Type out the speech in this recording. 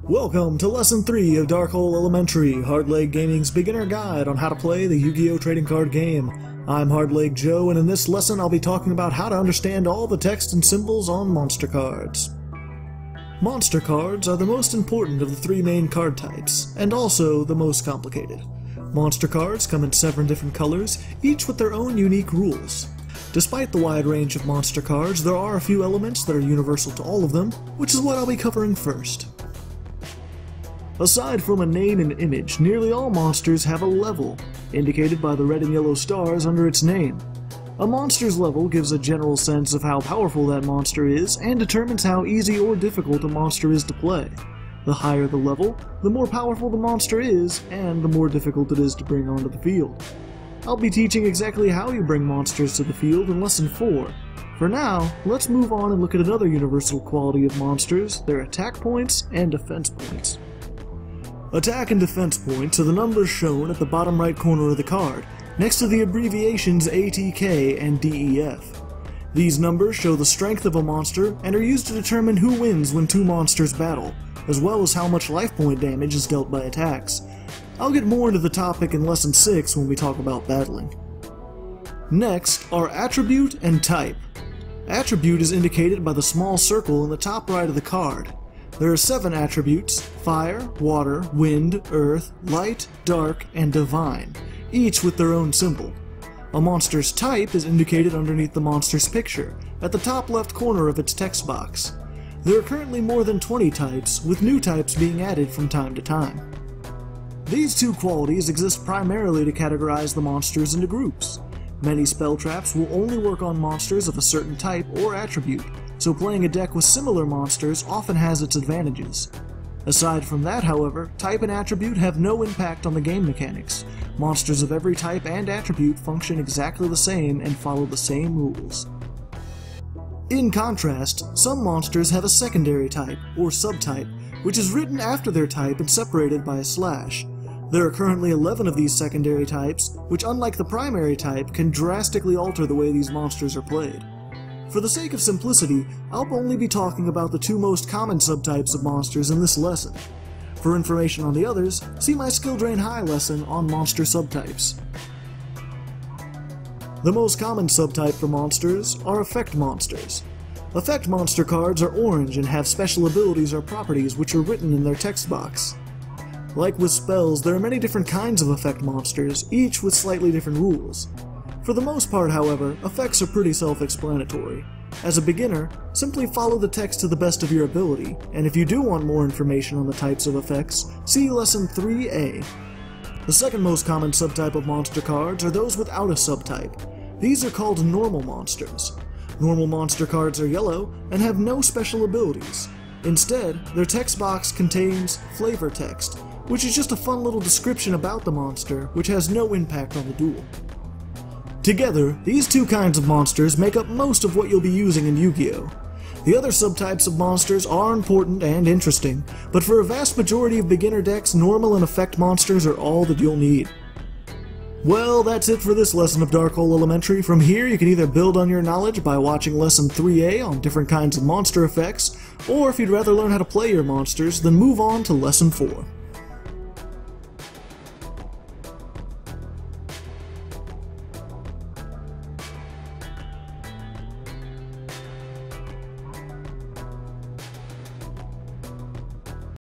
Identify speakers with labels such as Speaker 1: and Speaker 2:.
Speaker 1: Welcome to Lesson 3 of Dark Hole Elementary, Hardleg Gaming's beginner guide on how to play the Yu-Gi-Oh! Trading card game. I'm Hardleg Joe, and in this lesson I'll be talking about how to understand all the text and symbols on monster cards. Monster cards are the most important of the three main card types, and also the most complicated. Monster cards come in 7 different colors, each with their own unique rules. Despite the wide range of monster cards, there are a few elements that are universal to all of them, which is what I'll be covering first. Aside from a name and image, nearly all monsters have a level, indicated by the red and yellow stars under its name. A monster's level gives a general sense of how powerful that monster is and determines how easy or difficult a monster is to play. The higher the level, the more powerful the monster is, and the more difficult it is to bring onto the field. I'll be teaching exactly how you bring monsters to the field in Lesson 4. For now, let's move on and look at another universal quality of monsters, their attack points and defense points. Attack and defense points are the numbers shown at the bottom right corner of the card, next to the abbreviations ATK and DEF. These numbers show the strength of a monster and are used to determine who wins when two monsters battle, as well as how much life point damage is dealt by attacks. I'll get more into the topic in Lesson 6 when we talk about battling. Next are attribute and type. Attribute is indicated by the small circle in the top right of the card. There are 7 attributes: fire, water, wind, earth, light, dark, and divine, each with their own symbol. A monster's type is indicated underneath the monster's picture, at the top left corner of its text box. There are currently more than 20 types, with new types being added from time to time. These two qualities exist primarily to categorize the monsters into groups. Many spell traps will only work on monsters of a certain type or attribute, so playing a deck with similar monsters often has its advantages. Aside from that, however, type and attribute have no impact on the game mechanics. Monsters of every type and attribute function exactly the same and follow the same rules. In contrast, some monsters have a secondary type, or subtype, which is written after their type and separated by a slash. There are currently 11 of these secondary types, which unlike the primary type, can drastically alter the way these monsters are played. For the sake of simplicity, I'll only be talking about the 2 most common subtypes of monsters in this lesson. For information on the others, see my Skill Drain High lesson on monster subtypes. The most common subtype for monsters are effect monsters. Effect monster cards are orange and have special abilities or properties which are written in their text box. Like with spells, there are many different kinds of effect monsters, each with slightly different rules. For the most part, however, effects are pretty self-explanatory. As a beginner, simply follow the text to the best of your ability, and if you do want more information on the types of effects, see Lesson 3A. The second most common subtype of monster cards are those without a subtype. These are called normal monsters. Normal monster cards are yellow and have no special abilities. Instead, their text box contains flavor text, which is just a fun little description about the monster, which has no impact on the duel. Together, these 2 kinds of monsters make up most of what you'll be using in Yu-Gi-Oh! The other subtypes of monsters are important and interesting, but for a vast majority of beginner decks, normal and effect monsters are all that you'll need. Well, that's it for this lesson of Dark Hole Elementary. From here, you can either build on your knowledge by watching Lesson 3A on different kinds of monster effects, or if you'd rather learn how to play your monsters, then move on to Lesson 4.